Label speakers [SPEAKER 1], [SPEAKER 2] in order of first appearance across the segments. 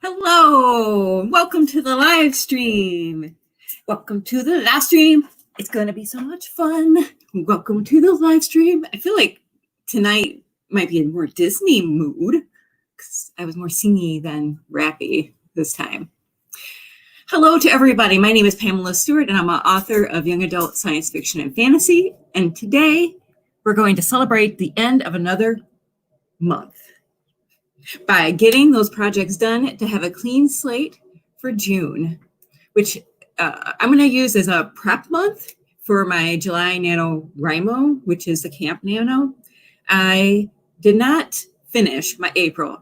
[SPEAKER 1] Hello, welcome to the live stream. Welcome to the live stream. It's going to be so much fun. Welcome to the live stream. I feel like tonight might be in more Disney mood because I was more singy than rappy this time. Hello to everybody. My name is Pamela Stewart, and I'm an author of young adult science fiction and fantasy. And today we're going to celebrate the end of another month by getting those projects done to have a clean slate for June, which I'm going to use as a prep month for my July NaNoWriMo, which is the Camp Nano. I did not finish my April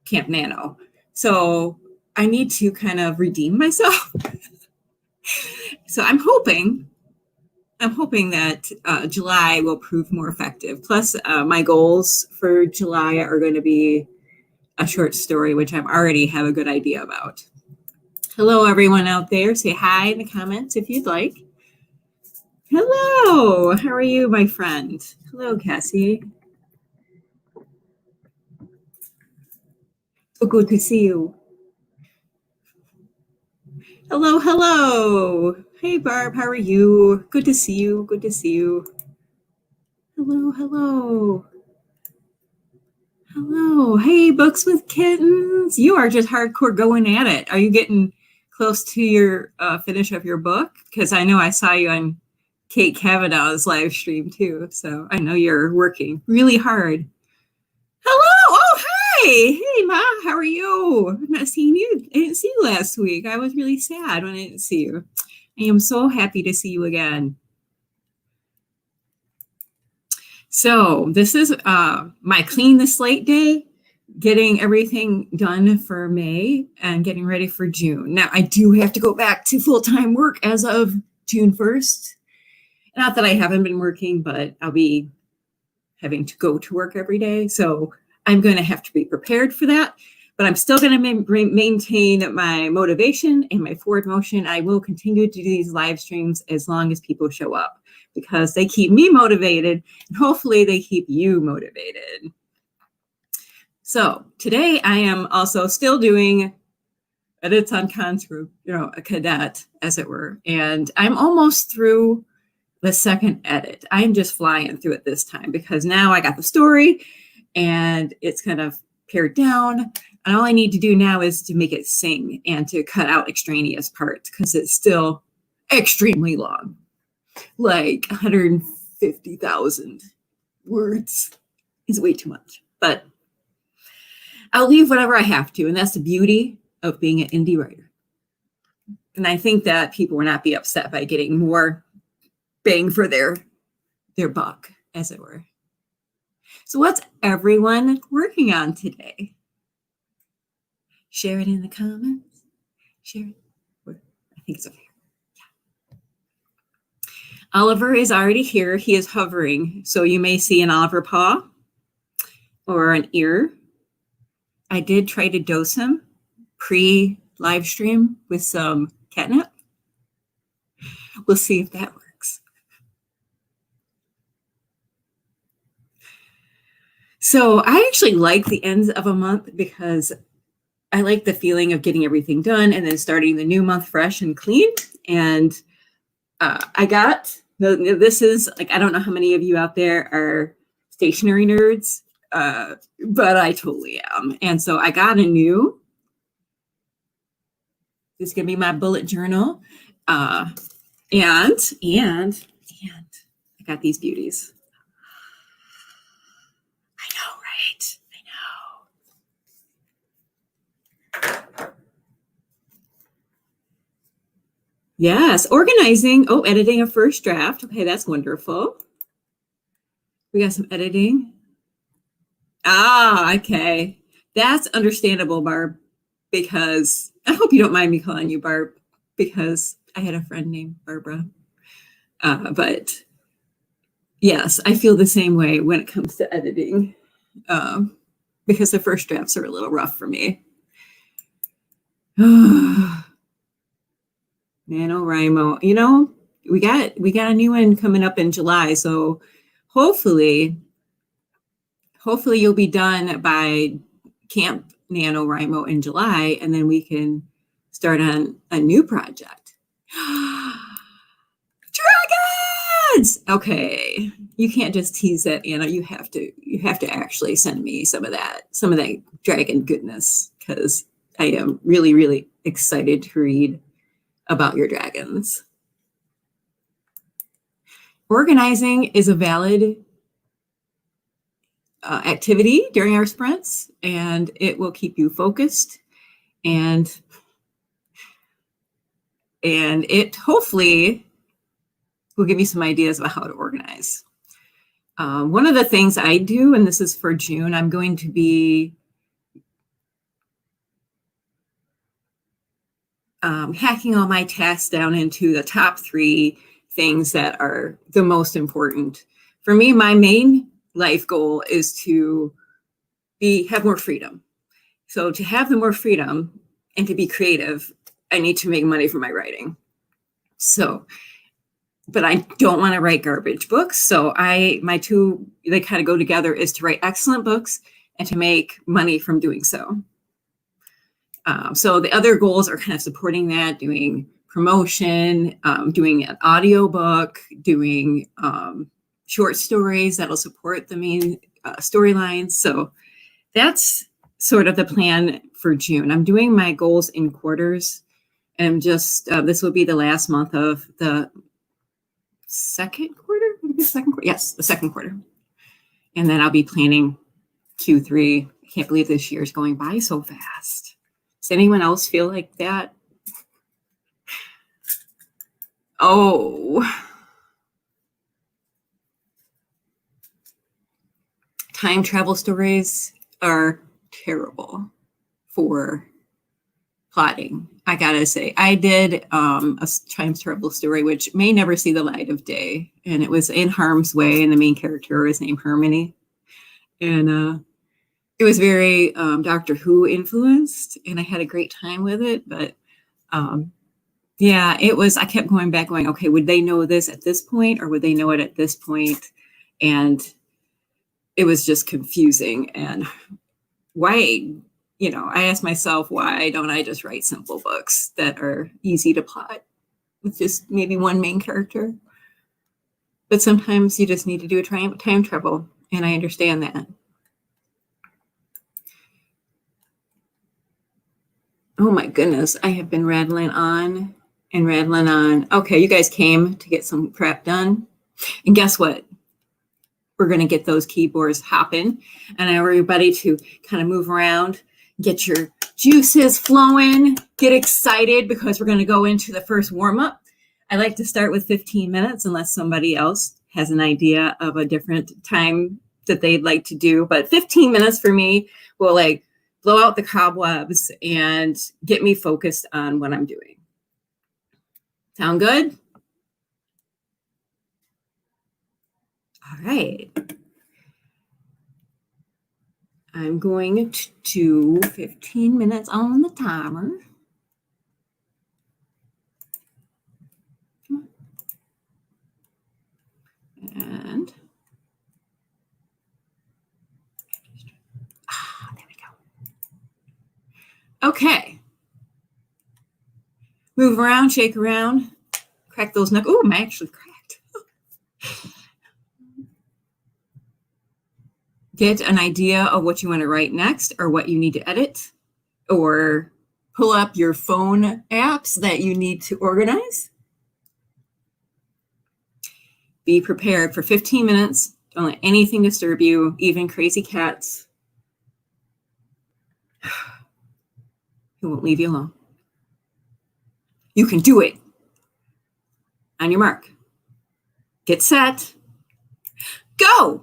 [SPEAKER 1] Camp Nano, so I need to kind of redeem myself. So I'm hoping that July will prove more effective. Plus, my goals for July are going to be a short story, which I already have a good idea about. Hello, everyone out there. Say hi in the comments if you'd like. Hello. How are you, my friend? Hello, Cassie. So good to see you. Hello, hello. Hey, Barb, how are you? Good to see you. Good to see you. Hello, hello. Hello. Hey, Books with Kittens. You are just hardcore going at it. Are you getting close to your finish of your book? Because I know I saw you on Kate Kavanaugh's live stream too. So I know you're working really hard. Hello. Oh, hey. Hey, Ma. How are you? I've not seen you. I didn't see you last week. I was really sad when I didn't see you. I am so happy to see you again. So this is my clean the slate day, getting everything done for May and getting ready for June. Now, I do have to go back to full-time work as of June 1st. Not that I haven't been working, but I'll be having to go to work every day. So I'm going to have to be prepared for that. But I'm still going to maintain my motivation and my forward motion. I will continue to do these live streams as long as people show up, because they keep me motivated, and hopefully they keep you motivated. So today I am also still doing edits on Conscript, a cadet, as it were. And I'm almost through the second edit. I'm just flying through it this time because now I got the story and it's kind of pared down. And all I need to do now is to make it sing and to cut out extraneous parts because it's still extremely long. Like 150,000 words is way too much, but I'll leave whatever I have to. And that's the beauty of being an indie writer. And I think that people will not be upset by getting more bang for their buck, as it were. So what's everyone working on today? Share it in the comments. Share it. I think it's over here. Oliver is already here. He is hovering. So you may see an Oliver paw or an ear. I did try to dose him pre-live stream with some catnip. We'll see if that works. So I actually like the ends of a month because I like the feeling of getting everything done and then starting the new month fresh and clean. And I got this is like, I don't know how many of you out there are stationery nerds, but I totally am. And so I got this is gonna be my bullet journal. And I got these beauties. I know, right? I know. Yes, organizing. Oh, editing a first draft. Okay, that's wonderful. We got some editing. Ah, okay. That's understandable, Barb, because I hope you don't mind me calling you Barb, because I had a friend named Barbara. But yes, I feel the same way when it comes to editing, because the first drafts are a little rough for me. NaNoWriMo, we got a new one coming up in July, so hopefully you'll be done by Camp NaNoWriMo in July, and then we can start on a new project. Dragons! Okay, you can't just tease that, Anna. You have to actually send me some of that dragon goodness, because I am really, really excited to read about your dragons. Organizing is a valid activity during our sprints, and it will keep you focused, and it hopefully will give you some ideas about how to organize. One of the things I do, and this is for June, I'm going to be hacking all my tasks down into the top 3 things that are the most important. For me, my main life goal is to have more freedom. So to have the more freedom and to be creative, I need to make money from my writing. So, but I don't want to write garbage books. So my two, they kind of go together, is to write excellent books and to make money from doing so. So the other goals are kind of supporting that, doing promotion, doing an audiobook, doing short stories that'll support the main storylines. So that's sort of the plan for June. I'm doing my goals in quarters, and just this will be the last month of the second quarter. Yes, the second quarter. And then I'll be planning Q3. I can't believe this year is going by so fast. Does anyone else feel like that? Oh, time travel stories are terrible for plotting. I gotta say, I did a time travel story which may never see the light of day, and it was in harm's way, and the main character is named Harmony, and it was very Doctor Who influenced, and I had a great time with it. But yeah, it was. I kept going back, going, okay, would they know this at this point, or would they know it at this point? And it was just confusing. And why? You know, I asked myself, why don't I just write simple books that are easy to plot with just maybe one main character? But sometimes you just need to do a time travel, and I understand that. Oh my goodness, I have been rattling on and rattling on. Okay, you guys came to get some crap done. And guess what? We're going to get those keyboards hopping, and I want everybody to kind of move around, get your juices flowing, get excited, because we're going to go into the first warm-up. I like to start with 15 minutes unless somebody else has an idea of a different time that they'd like to do. But 15 minutes for me will like blow out the cobwebs and get me focused on what I'm doing. Sound good? All right. I'm going to do 15 minutes on the timer. And there we go. Okay. Move around, shake around, crack those knuckles. Oh, I'm actually cracked. Get an idea of what you want to write next, or what you need to edit, or pull up your phone apps that you need to organize. Be prepared for 15 minutes. Don't let anything disturb you, even crazy cats who won't leave you alone. You can do it. On your mark. Get set. Go!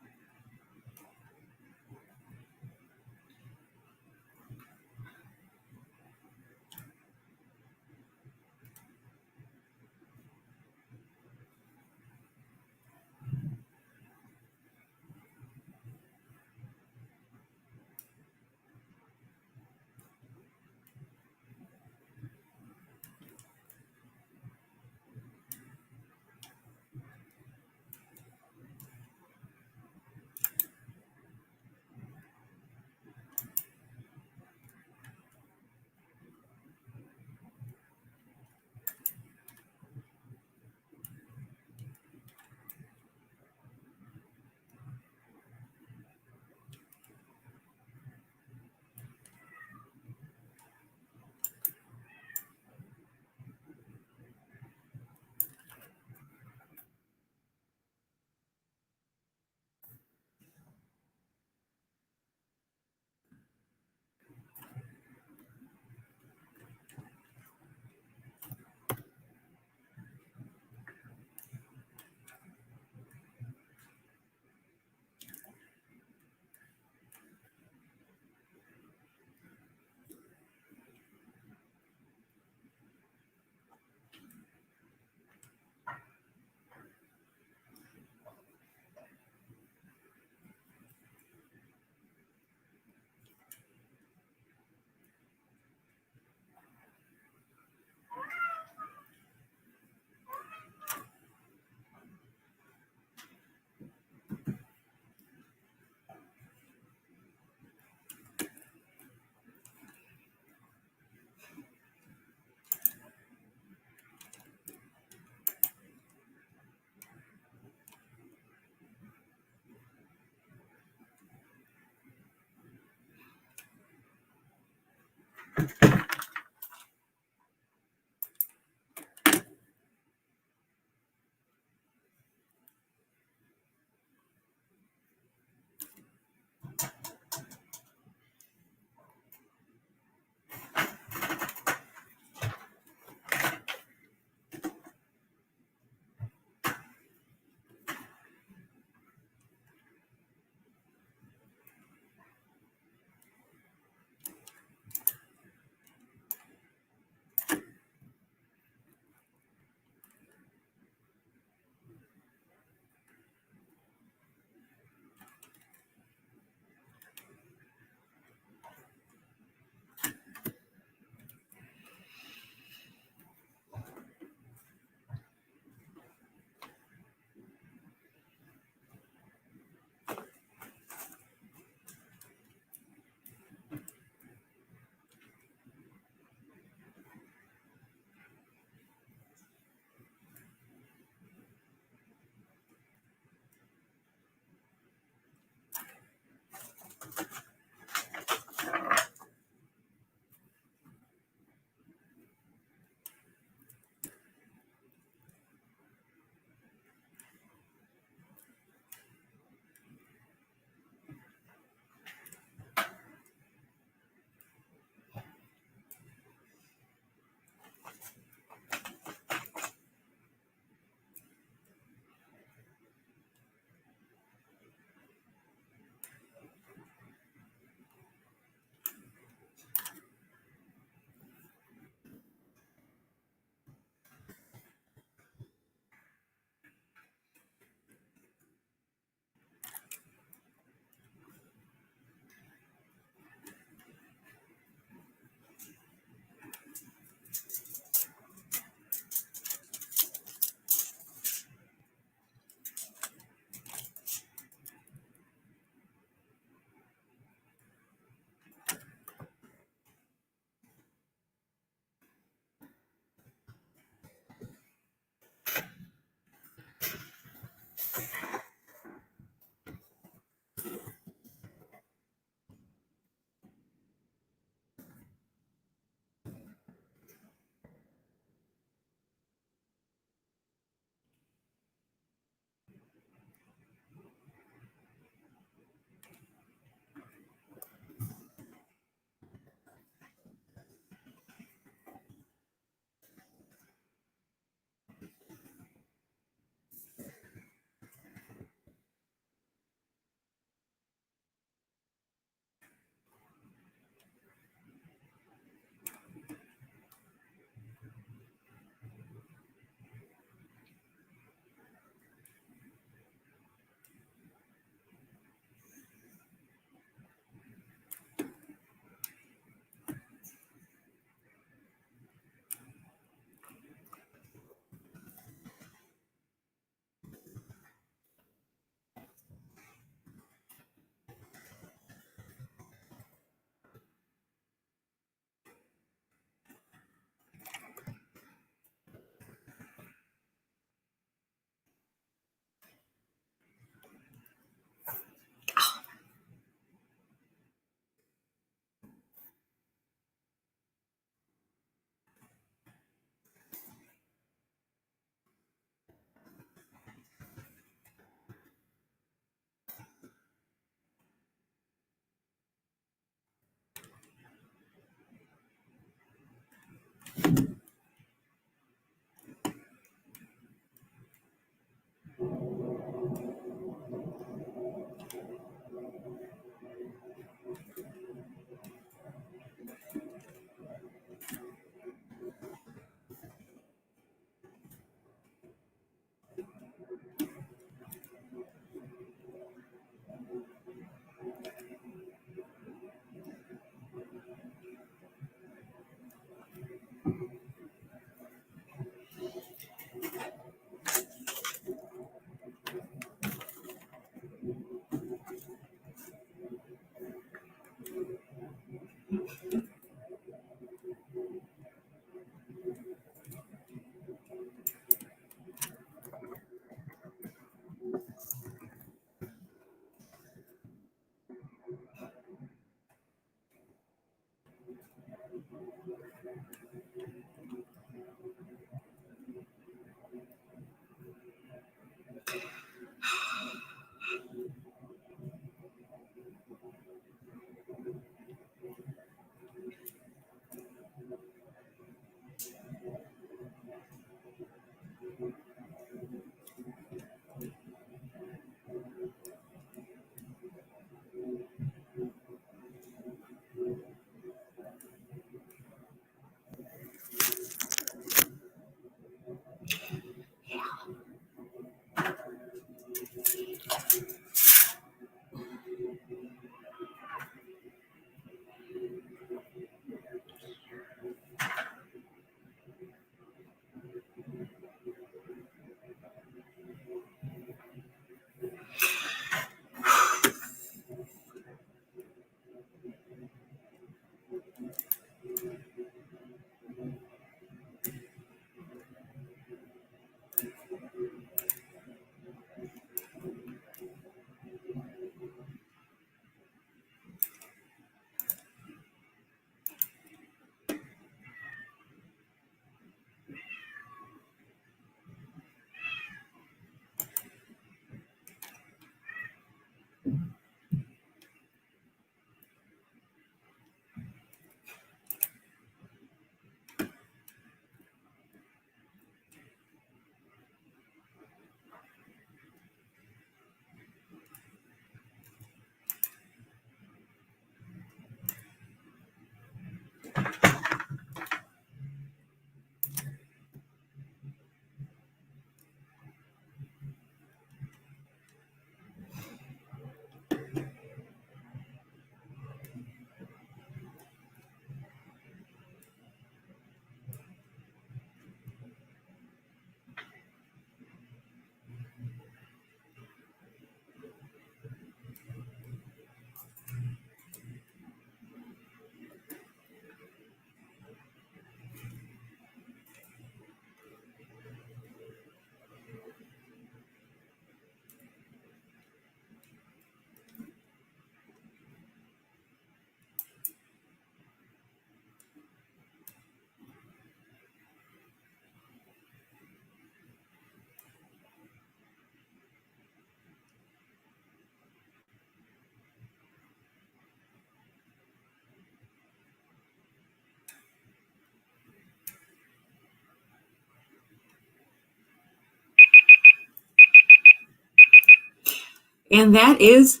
[SPEAKER 1] and that is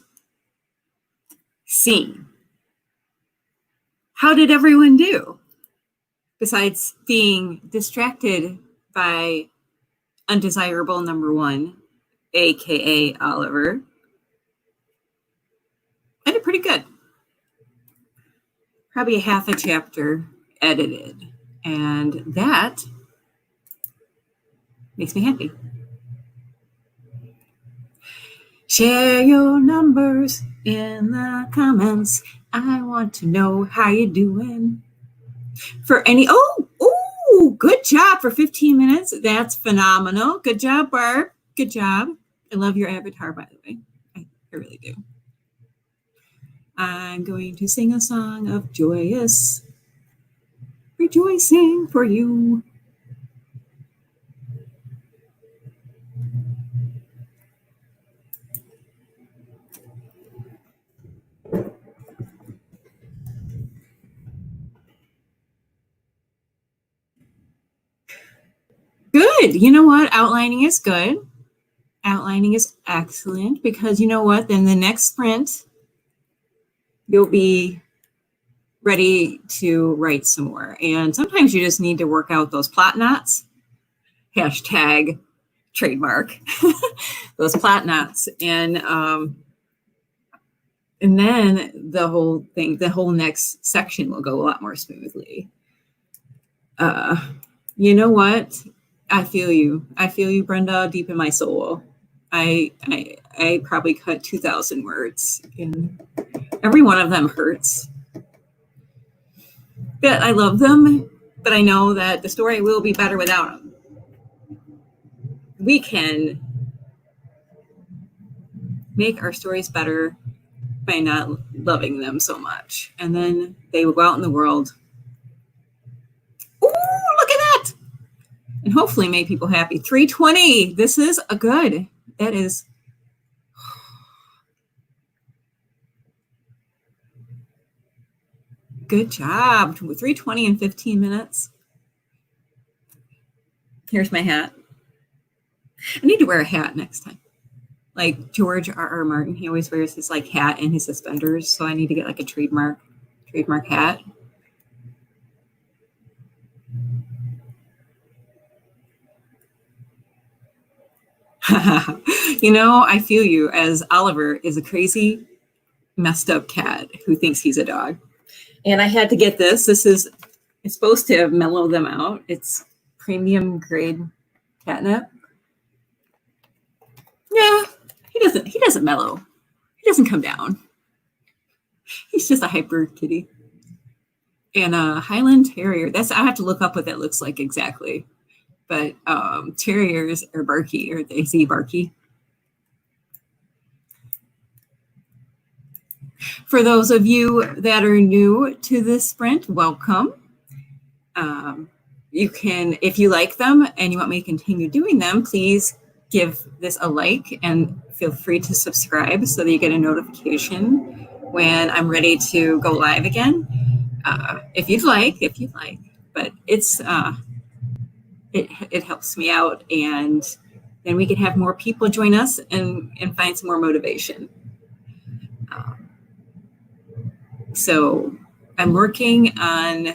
[SPEAKER 1] Scene. How did everyone do? Besides being distracted by undesirable number one, aka Oliver, I did pretty good. Probably half a chapter edited, and that makes me happy. Share your numbers in the comments. I want to know how you're doing. For any, good job for 15 minutes. That's phenomenal. Good job, Barb. Good job. I love your avatar, by the way. I really do. I'm going to sing a song of joyous rejoicing for you. Good. You know what? Outlining is good. Outlining is excellent because you know what? Then the next sprint, you'll be ready to write some more. And sometimes you just need to work out those plot knots. Hashtag trademark. Those plot knots. And then the whole thing, the whole next section will go a lot more smoothly. You know what? I feel you. I feel you, Brenda, deep in my soul. I probably cut 2,000 words, and every one of them hurts. But I love them, but I know that the story will be better without them. We can make our stories better by not loving them so much. And then they will go out in the world. Ooh, look at that! And hopefully make people happy. 320. This is a good. That is. Good job. 320 in 15 minutes. Here's my hat. I need to wear a hat next time. Like George R.R. Martin, he always wears his like hat and his suspenders. So I need to get like a trademark hat. You know, I feel you, as Oliver is a crazy, messed up cat who thinks he's a dog. And I had to get this. It's supposed to mellow them out. It's premium grade catnip. Yeah, he doesn't mellow. He doesn't come down. He's just a hyper kitty. And a Highland Terrier. I have to look up what that looks like exactly. But terriers are barky, or they see barky. For those of you that are new to this sprint, welcome. You can, if you like them and you want me to continue doing them, please give this a like and feel free to subscribe so that you get a notification when I'm ready to go live again. If you'd like, but it's it helps me out, and then we can have more people join us and find some more motivation. So I'm working on,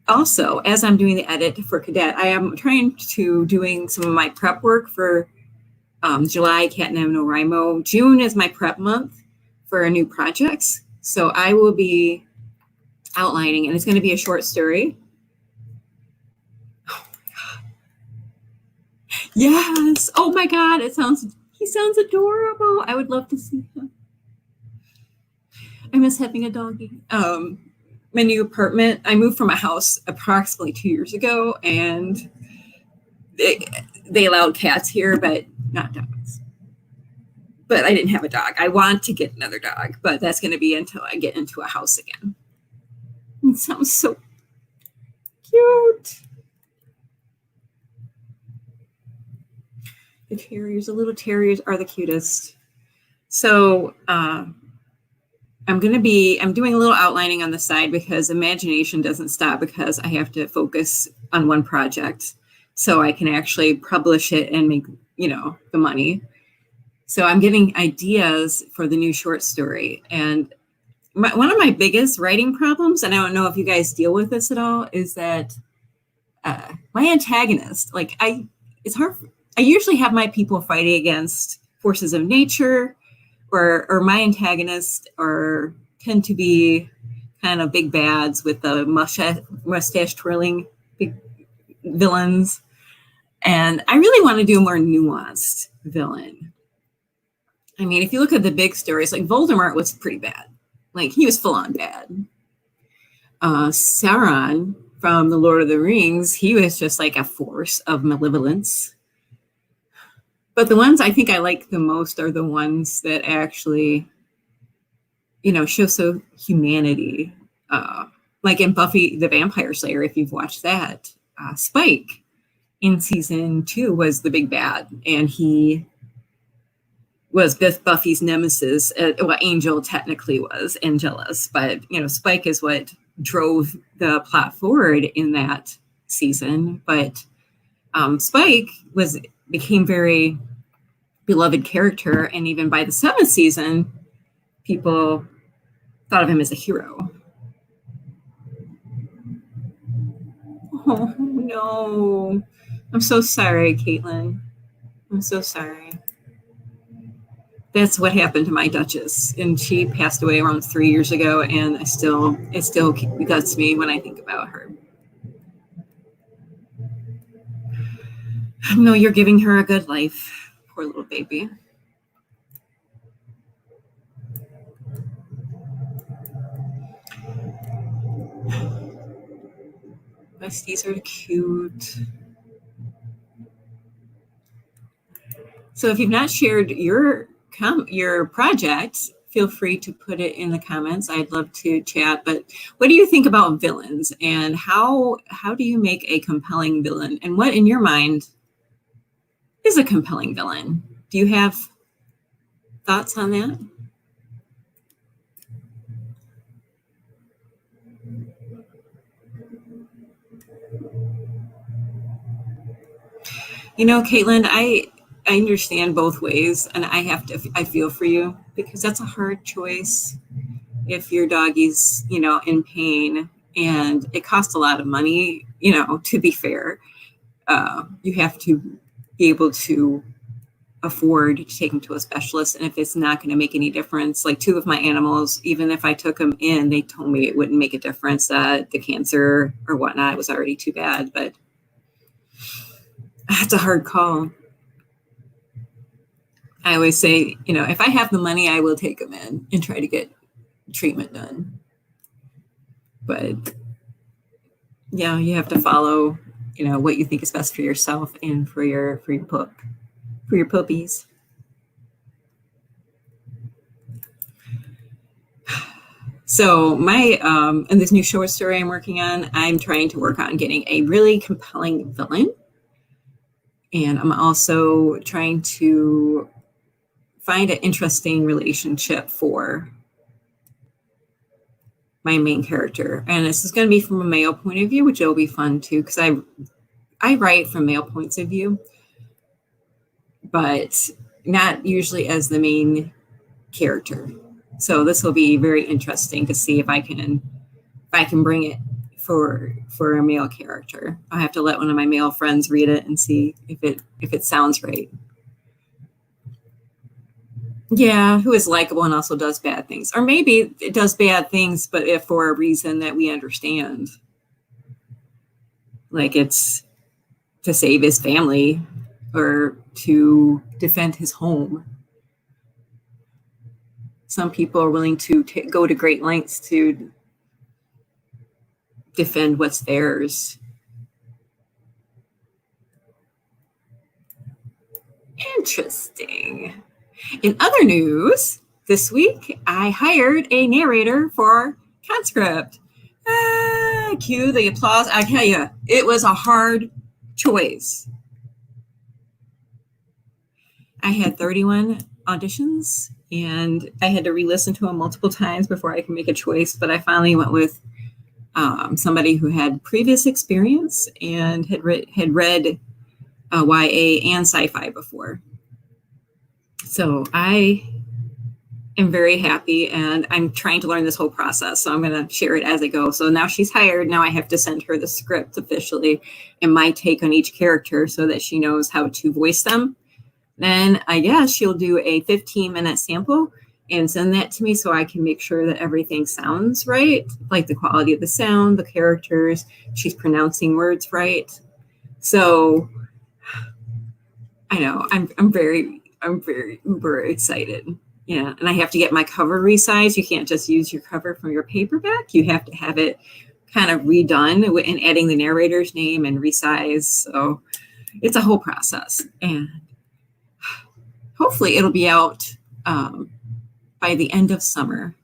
[SPEAKER 1] also, as I'm doing the edit for Cadet, I am trying to doing some of my prep work for July, Cat NaNoWriMo. June is my prep month for new projects. So I will be outlining, and it's going to be a short story. Oh my God. Yes. Oh my God. He sounds adorable. I would love to see him. I miss having a doggy. My new apartment, I moved from a house approximately 2 years ago, and they allowed cats here, but not dogs. But I didn't have a dog. I want to get another dog, but that's going to be until I get into a house again. It sounds so cute. The little terriers are the cutest. So, I'm doing a little outlining on the side because imagination doesn't stop, because I have to focus on one project so I can actually publish it and make, the money. So I'm getting ideas for the new short story. And one of my biggest writing problems, and I don't know if you guys deal with this at all, is that my antagonist, it's hard. I usually have my people fighting against forces of nature, or my antagonists tend to be kind of big bads with the mustache twirling big villains. And I really want to do a more nuanced villain. I mean, if you look at the big stories, like Voldemort was pretty bad. Like, he was full on bad. Sauron from The Lord of the Rings, he was just like a force of malevolence. But the ones I think I like the most are the ones that actually, show some humanity. Like in Buffy the Vampire Slayer, if you've watched that, Spike in season 2 was the big bad, and he was Buffy's nemesis. Well, Angel technically was Angelus, but Spike is what drove the plot forward in that season. But Spike became very beloved character, and even by the 7th season, people thought of him as a hero. Oh no, I'm so sorry, Caitlin. I'm so sorry. That's what happened to my Duchess, and she passed away around 3 years ago, and it still guts me when I think about her. No, you're giving her a good life, poor little baby. Besties are cute. So if you've not shared your project, feel free to put it in the comments. I'd love to chat. But what do you think about villains, and how do you make a compelling villain? And what in your mind is a compelling villain? Do you have thoughts on that? Caitlin, I understand both ways, and I feel for you, because that's a hard choice if your doggy's, in pain, and it costs a lot of money, to be fair. You have to be able to afford to take them to a specialist. And if it's not going to make any difference, like 2 of my animals, even if I took them in, they told me it wouldn't make a difference, that the cancer or whatnot was already too bad. But that's a hard call. I always say, if I have the money, I will take them in and try to get treatment done. But yeah, you have to follow, what you think is best for yourself and for your puppies. So in this new short story I'm working on, I'm trying to work on getting a really compelling villain. And I'm also trying to find an interesting relationship for my main character. And this is going to be from a male point of view, which will be fun too, because I write from male points of view, but not usually as the main character. So this will be very interesting to see if I can bring it for a male character. I'll have to let one of my male friends read it and see if it sounds right. Yeah, who is likable and also does bad things. Or maybe it does bad things, but if for a reason that we understand. Like it's to save his family or to defend his home. Some people are willing to go to great lengths to defend what's theirs. Interesting. In other news, this week, I hired a narrator for Conscript. Cue the applause. I tell you, it was a hard choice. I had 31 auditions, and I had to re-listen to them multiple times before I could make a choice, but I finally went with somebody who had previous experience and had read YA and sci-fi before. So I am very happy, and I'm trying to learn this whole process. So I'm going to share it as I go. So now she's hired. Now I have to send her the script officially and my take on each character so that she knows how to voice them. Then I guess she'll do a 15-minute sample and send that to me so I can make sure that everything sounds right, like the quality of the sound, the characters, she's pronouncing words right. So I know I'm very uber excited. Yeah, and I have to get my cover resized. You can't just use your cover from your paperback. You have to have it kind of redone and adding the narrator's name and resize. So it's a whole process, and hopefully it'll be out by the end of summer.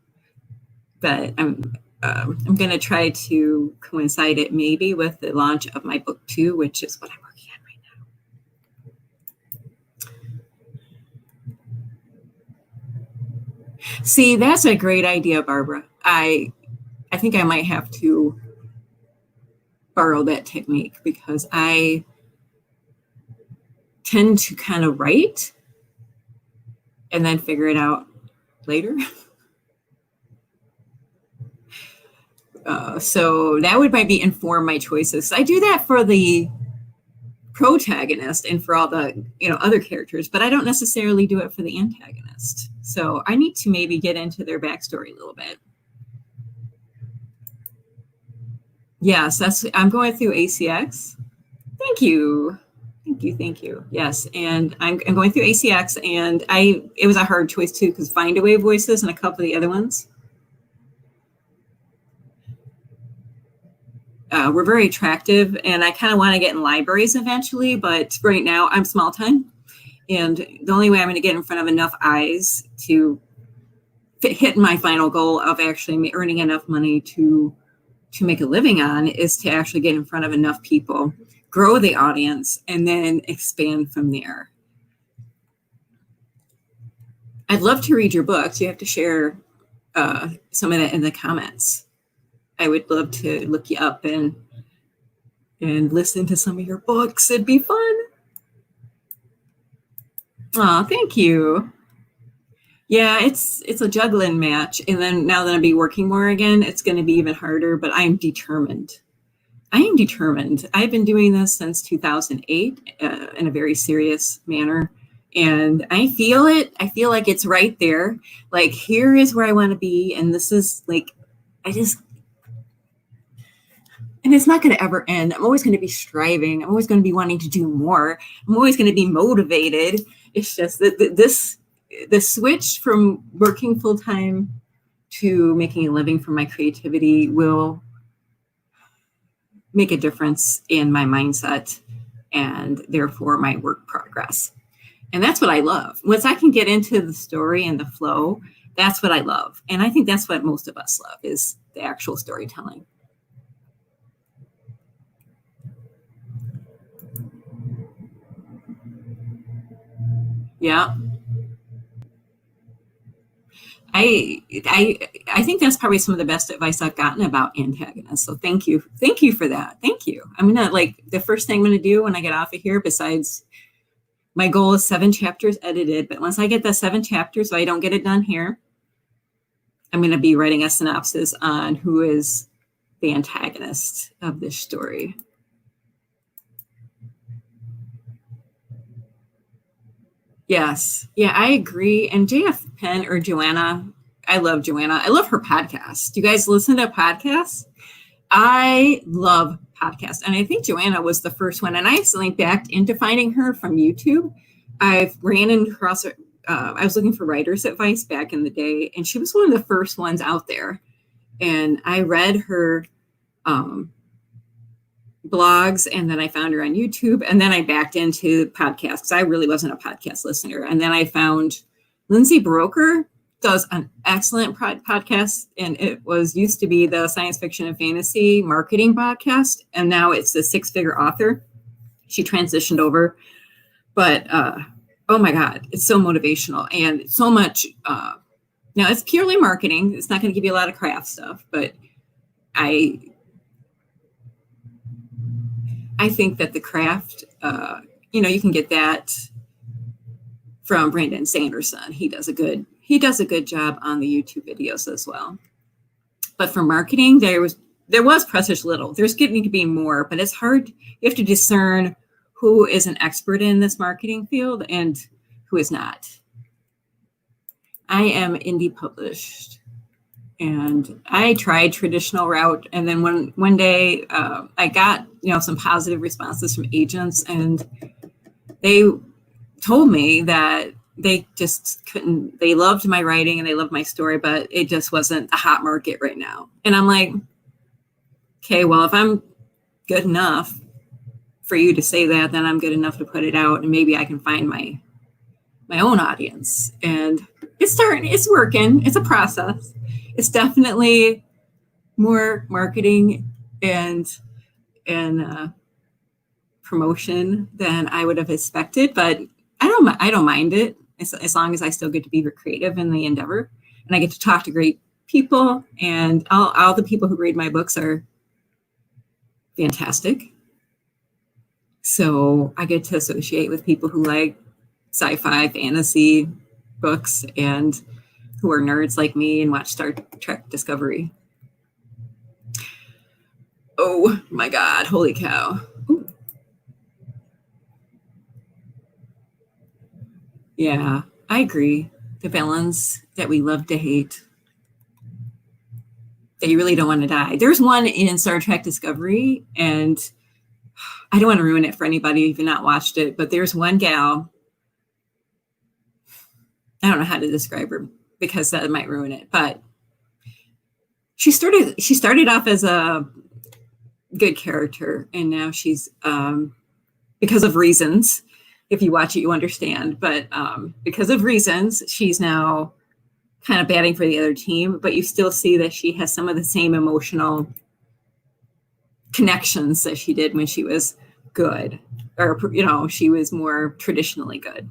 [SPEAKER 1] But I'm going to try to coincide it maybe with the launch of my book 2, which is what I'm working on right now. See, that's a great idea, Barbara. I think I might have to borrow that technique because I tend to kind of write and then figure it out later. So that would maybe inform my choices. I do that for the protagonist and for all the other characters, but I don't necessarily do it for the antagonist. So I need to maybe get into their backstory a little bit. Yes, I'm going through ACX. Thank you. Yes, and I'm going through ACX, and it was a hard choice too because Findaway Voices and a couple of the other ones were very attractive, and I kind of want to get in libraries eventually, but right now I'm small time, and the only way I'm going to get in front of enough eyes to hit my final goal of actually earning enough money to make a living on is to actually get in front of enough people, grow the audience, and then expand from there. I'd love to read your books. You have to share some of that in the comments. I would love to look you up and listen to some of your books. It'd be fun. Oh, thank you. Yeah, it's a juggling match. And then now that I'll be working more again, it's going to be even harder, but I'm determined. I've been doing this since 2008 in a very serious manner. And I feel it. I feel like it's right there. Like, here is where I want to be. And this is like, and it's not going to ever end. I'm always going to be striving. I'm always going to be wanting to do more. I'm always going to be motivated. It's just that the switch from working full time to making a living from my creativity will make a difference in my mindset and therefore my work progress. And that's what I love. Once I can get into the story and the flow, that's what I love. And I think that's what most of us love, is the actual storytelling. Yeah. I think that's probably some of the best advice I've gotten about antagonists. So thank you for that. Thank you. I'm gonna the first thing I'm gonna do when I get off of here, besides my goal is 7 chapters edited, but once I get the 7 chapters, so I don't get it done here, I'm gonna be writing a synopsis on who is the antagonist of this story. Yes. Yeah, I agree. And JF Penn or Joanna, I love Joanna. I love her podcast. Do you guys listen to podcasts? I love podcasts. And I think Joanna was the first one. And I accidentally backed into finding her from YouTube. I ran across her. I was looking for writer's advice back in the day, and she was one of the first ones out there. And I read her blogs, and then I found her on YouTube, and then I backed into podcasts because I really wasn't a podcast listener. And then I found Lindsay Broker does an excellent podcast, and it used to be the science fiction and fantasy marketing podcast, and now it's the 6-figure author. She transitioned over, but oh my God, it's so motivational and so much. Now it's purely marketing. It's not going to give you a lot of craft stuff, but I think that the craft, you can get that from Brandon Sanderson. He does a good job on the YouTube videos as well. But for marketing, there was precious little. There's getting to be more, but it's hard. You have to discern who is an expert in this marketing field and who is not. I am indie published, and I tried traditional route. And then one day I got, some positive responses from agents, and they told me that they just couldn't, they loved my writing and they loved my story, but it just wasn't a hot market right now. And I'm like, okay, well, if I'm good enough for you to say that, then I'm good enough to put it out, and maybe I can find my own audience. And it's working. It's a process. It's definitely more marketing and promotion than I would have expected, but I don't mind it as long as I still get to be creative in the endeavor, and I get to talk to great people, and all the people who read my books are fantastic. So I get to associate with people who like sci-fi, fantasy books, and who are nerds like me and watch Star Trek Discovery. Oh my God, holy cow. Ooh. Yeah, I agree. The villains that we love to hate, that you really don't want to die. There's one in Star Trek Discovery, and I don't want to ruin it for anybody if you've not watched it, but there's one gal, I don't know how to describe her because that might ruin it, but she started off as a good character, and now she's, because of reasons, if you watch it, you understand, but because of reasons, she's now kind of batting for the other team, but you still see that she has some of the same emotional connections that she did when she was good, or she was more traditionally good.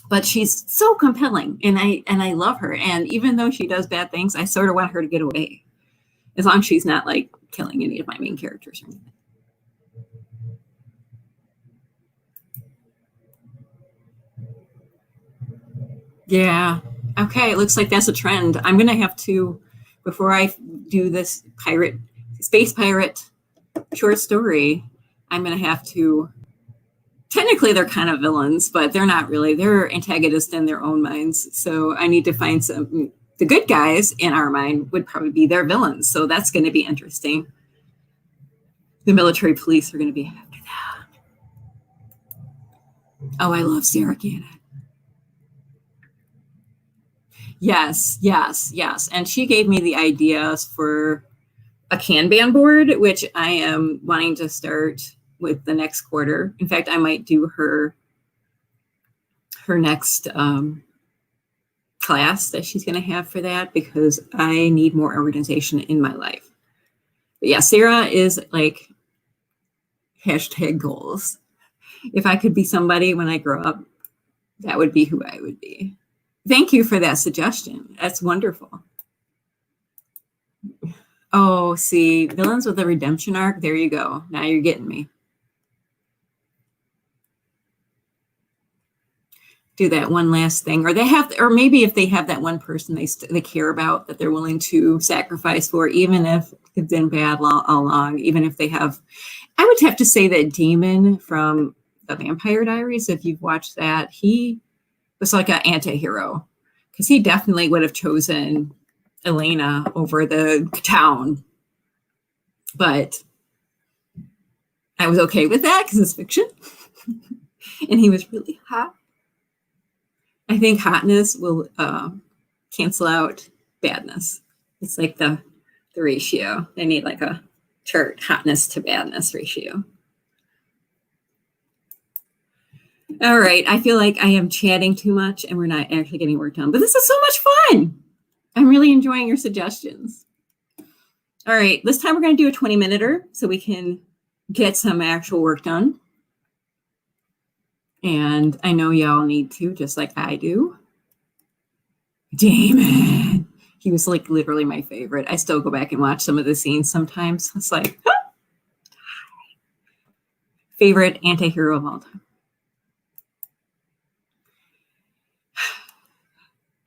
[SPEAKER 1] But she's so compelling, and I love her. And even though she does bad things, I sort of want her to get away, as long as she's not like killing any of my main characters or anything. Yeah. Okay. It looks like that's a trend. I'm gonna have to, before I do this space pirate short story, I'm going to have to, technically they're kind of villains, but they're not really, they're antagonists in their own minds. So I need to find the good guys in our mind would probably be their villains. So that's going to be interesting. The military police are going to be after that. Oh, I love Sarah Gannett. Yes. And she gave me the ideas for a Kanban board, which I am wanting to start with the next quarter. In fact, I might do her next class that she's going to have for that, because I need more organization in my life. But yeah, Sarah is like #goals. If I could be somebody when I grow up, that would be who I would be. Thank you for that suggestion. That's wonderful. Oh, see, villains with a redemption arc. There you go. Now you're getting me. Do that one last thing, or maybe if they have that one person they care about that they're willing to sacrifice for, even if it's been bad all along, even if they have, I would have to say that Demon from the Vampire Diaries, if you've watched that, he was like an anti-hero, because he definitely would have chosen Elena over the town. But I was okay with that because it's fiction. And he was really hot. I think hotness will cancel out badness. It's like the ratio. They need like a chart, hotness to badness ratio. All right. I feel like I am chatting too much and we're not actually getting work done, but this is so much fun. I'm really enjoying your suggestions. All right. This time we're going to do a 20-minuter so we can get some actual work done. And I know y'all need to, just like I do. Damon. He was like literally my favorite. I still go back and watch some of the scenes sometimes. It's like, favorite anti-hero of all time.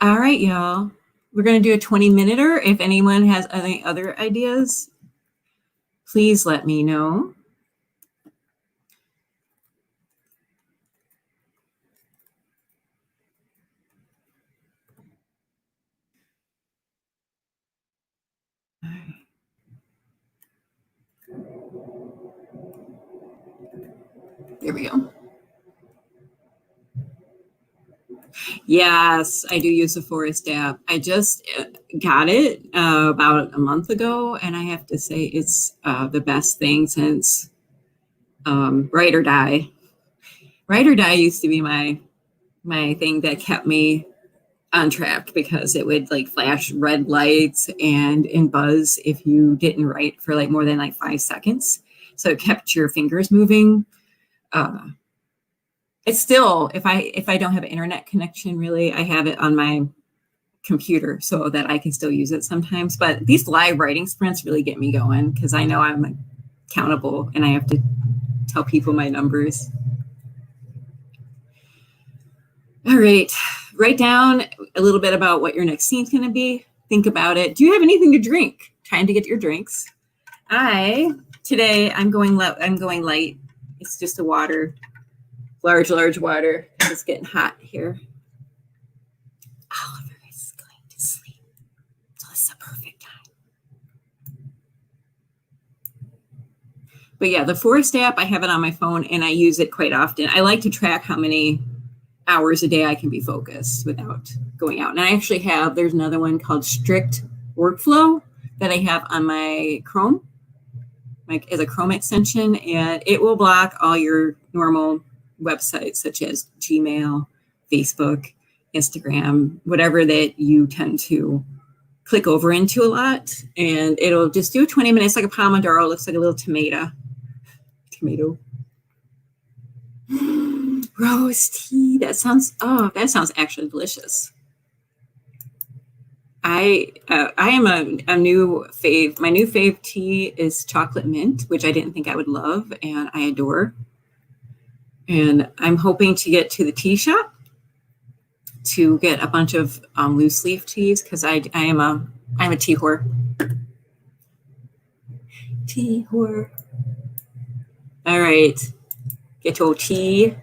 [SPEAKER 1] All right, y'all. We're going to do a 20-minute. If anyone has any other ideas, please let me know. All right. There we go. Yes, I do use the Forest app. I just got it about a month ago, and I have to say it's the best thing since Write or Die. Write or Die used to be my thing that kept me on track because it would like flash red lights and buzz if you didn't write for like more than like 5 seconds. So it kept your fingers moving. It's still, if I don't have an internet connection, really, I have it on my computer so that I can still use it sometimes. But these live writing sprints really get me going because I know I'm accountable and I have to tell people my numbers. All right, write down a little bit about what your next scene's going to be. Think about it. Do you have anything to drink? Time to get your drinks. Today I'm going light. It's just a water, large water. It's getting hot here. Oliver is going to sleep, so this is a perfect time. But yeah, the Forest app, I have it on my phone and I use it quite often. I like to track how many hours a day I can be focused without going out. And I actually there's another one called Strict Workflow that I have on my Chrome, like as a Chrome extension, and it will block all your normal websites such as Gmail, Facebook, Instagram, whatever that you tend to click over into a lot. And it'll just do 20 minutes like a Pomodoro. Looks like a little tomato. Rose tea. That sounds actually delicious. I am a new fave. My new fave tea is chocolate mint, which I didn't think I would love, and I adore. And I'm hoping to get to the tea shop to get a bunch of loose leaf teas because I'm a tea whore. Tea whore. All right, get your tea,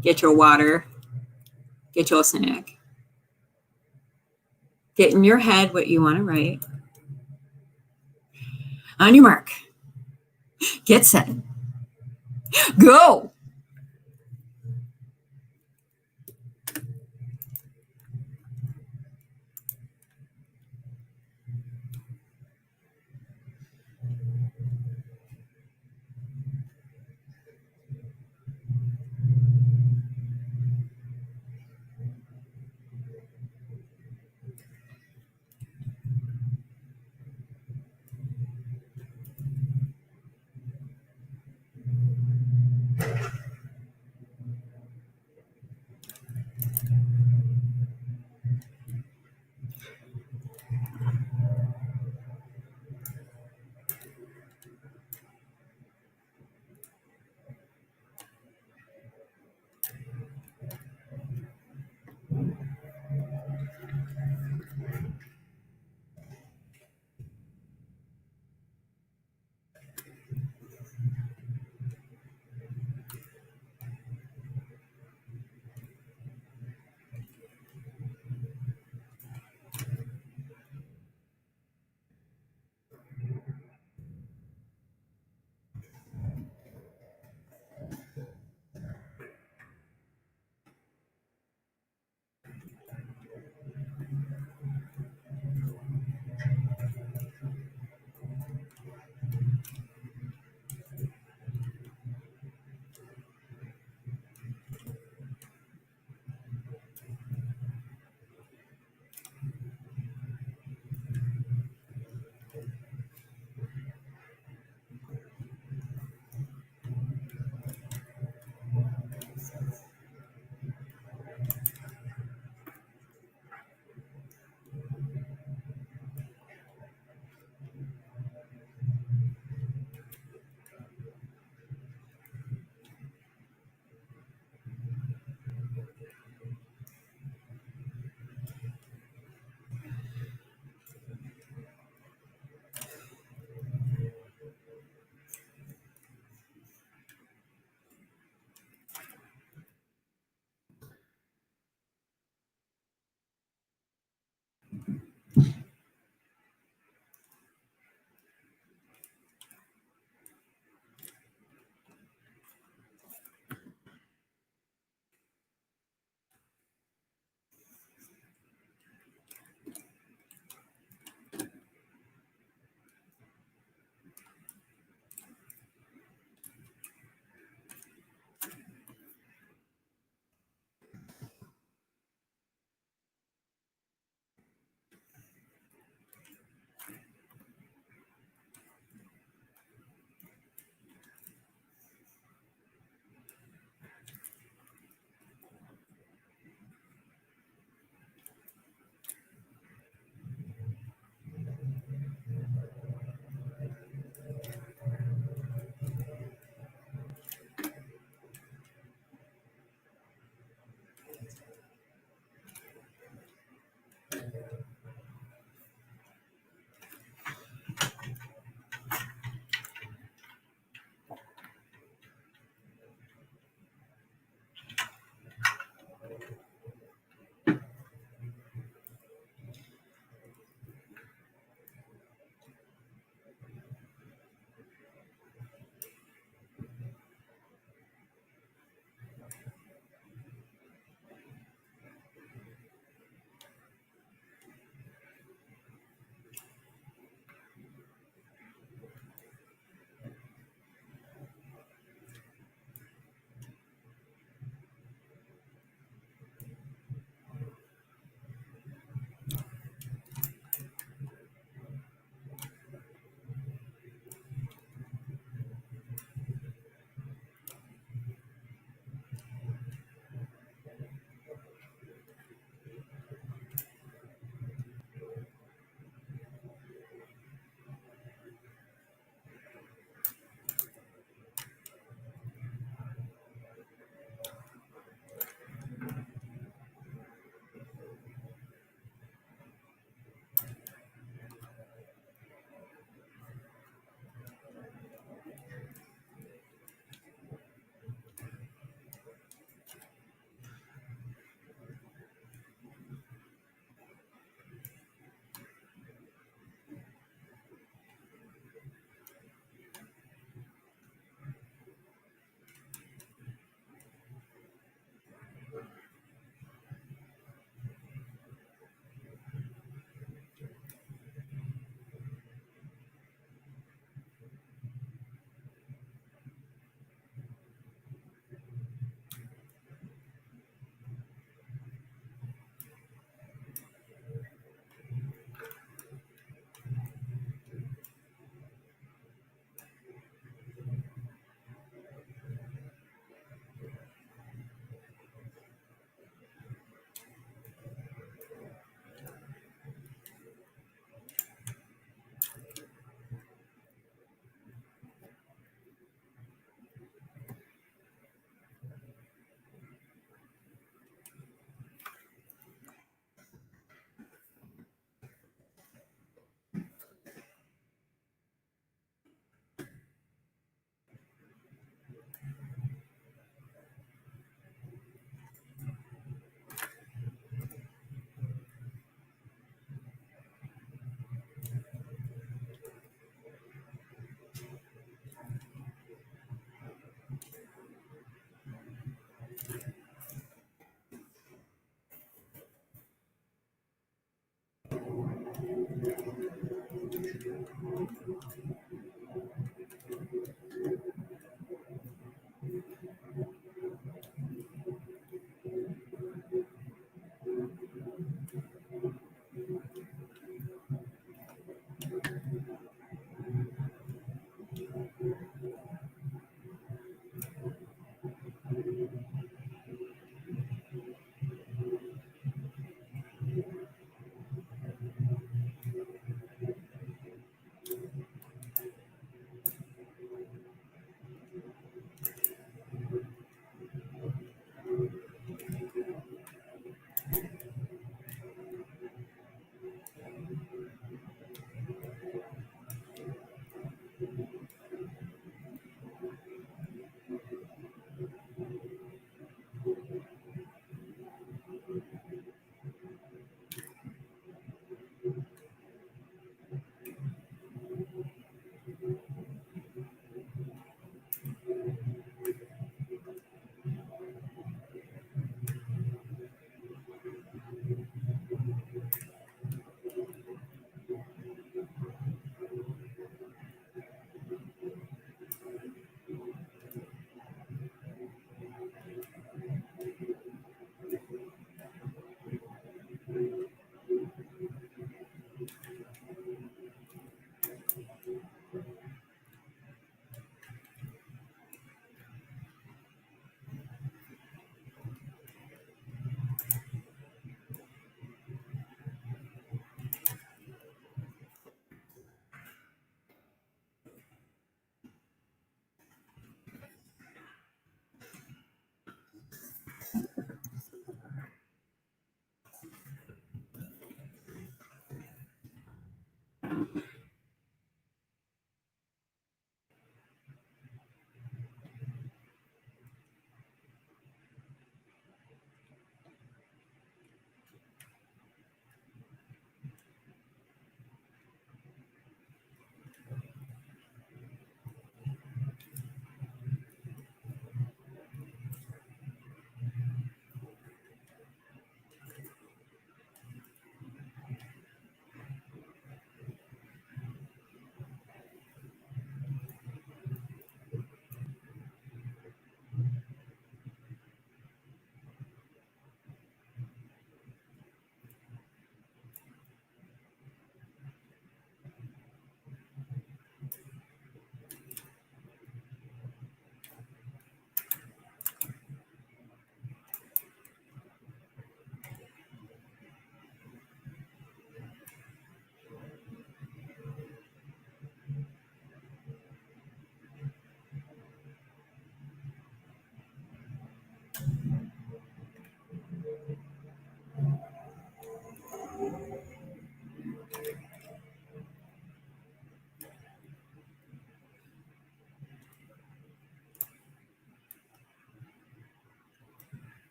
[SPEAKER 1] get your water, get your snack. Get in your head what you want to write. On your mark, get set, go.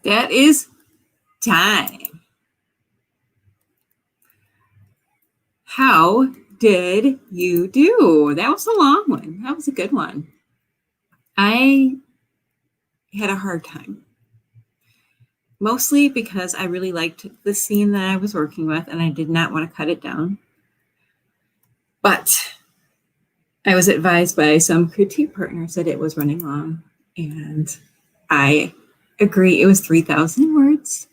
[SPEAKER 1] That is time. How did you do? That was a long one. That was a good one. I had a hard time. Mostly because I really liked the scene that I was working with and I did not want to cut it down. But I was advised by some critique partners that it was running long, and I agree. It was 3,000 words.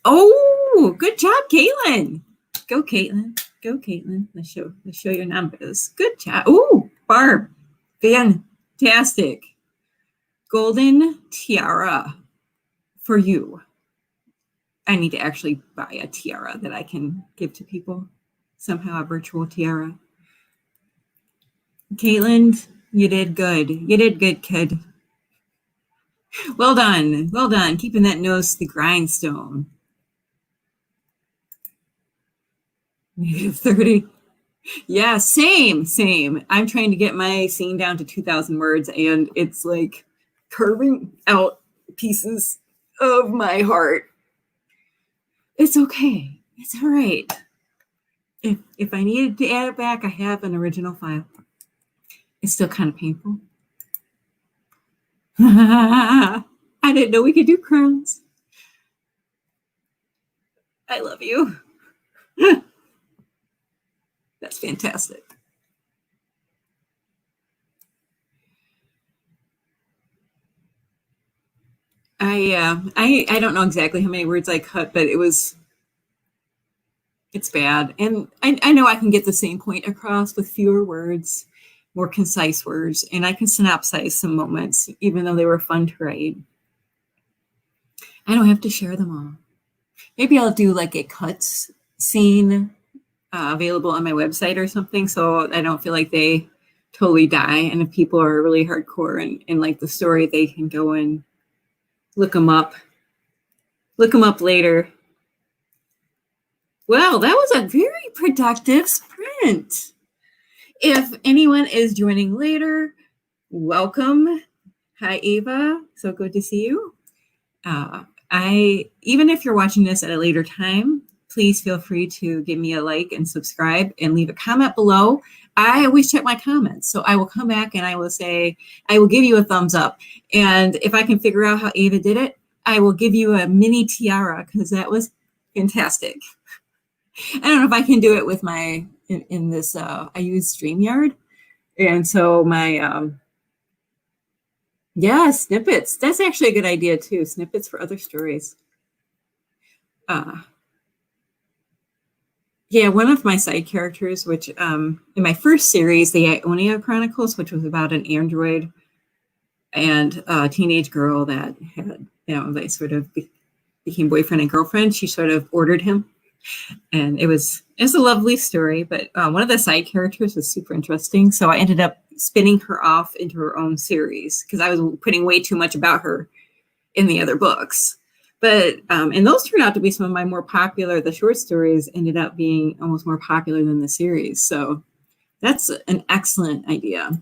[SPEAKER 1] Oh, good job, Caitlin. Go, Caitlin. Go, Caitlin. Let's show your numbers. Good job. Oh, Barb. Fantastic. Golden tiara for you. I need to actually buy a tiara that I can give to people. Somehow a virtual tiara. Caitlin, you did good. You did good, kid. Well done. Well done. Keeping that nose to the grindstone. -30. Yeah, same. I'm trying to get my scene down to 2,000 words, and it's like carving out pieces of my heart. It's okay. It's all right. If I needed to add it back, I have an original file. It's still kind of painful. I didn't know we could do crowns. I love you. That's fantastic. I don't know exactly how many words I cut, but it's bad. And I know I can get the same point across with fewer words, more concise words, and I can synopsize some moments, even though they were fun to write. I don't have to share them all. Maybe I'll do like a cuts scene available on my website or something, so I don't feel like they totally die. And if people are really hardcore and like the story, they can go and look them up later. Well, that was a very productive sprint. If anyone is joining later, welcome. Hi, Ava. So good to see you. Even if you're watching this at a later time, please feel free to give me a like and subscribe and leave a comment below. I always check my comments, so I will come back and I will say, I will give you a thumbs up. And if I can figure out how Ava did it, I will give you a mini tiara because that was fantastic. I don't know if I can do it with my, in this, I use StreamYard. And so my, yeah, snippets. That's actually a good idea too. Snippets for other stories. Yeah, one of my side characters, which in my first series, the Ionia Chronicles, which was about an android and a teenage girl that had, they sort of became boyfriend and girlfriend. She sort of ordered him. And it's a lovely story, but one of the side characters was super interesting. So I ended up spinning her off into her own series because I was putting way too much about her in the other books. But, and those turned out to be some of my more popular, the short stories ended up being almost more popular than the series. So that's an excellent idea.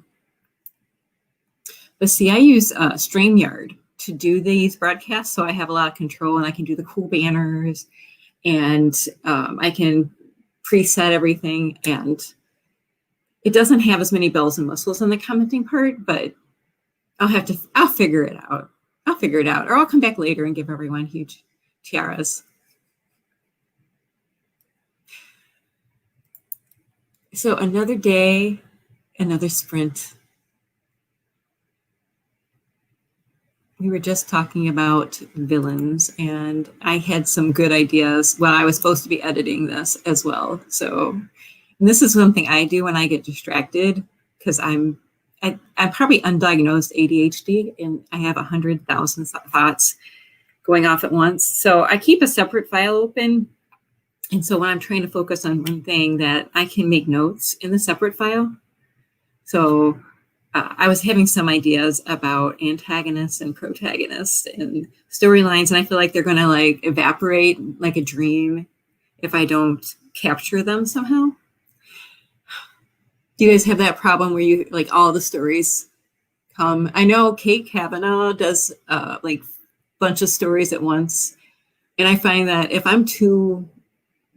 [SPEAKER 1] But see, I use StreamYard to do these broadcasts. So I have a lot of control and I can do the cool banners and I can preset everything. And it doesn't have as many bells and whistles in the commenting part, but I'll figure it out. I'll figure it out, or I'll come back later and give everyone huge tiaras. So another day, another sprint. We were just talking about villains, and I had some good ideas when I was supposed to be editing this as well. So this is one thing I do when I get distracted because I'm probably undiagnosed ADHD and I have 100,000 thoughts going off at once. So I keep a separate file open. And so when I'm trying to focus on one thing, that I can make notes in the separate file. So I was having some ideas about antagonists and protagonists and storylines. And I feel like they're going to like evaporate like a dream if I don't capture them somehow. Do you guys have that problem where you like all the stories come. I know Kate Kavanaugh does like bunch of stories at once. And I find that if I'm too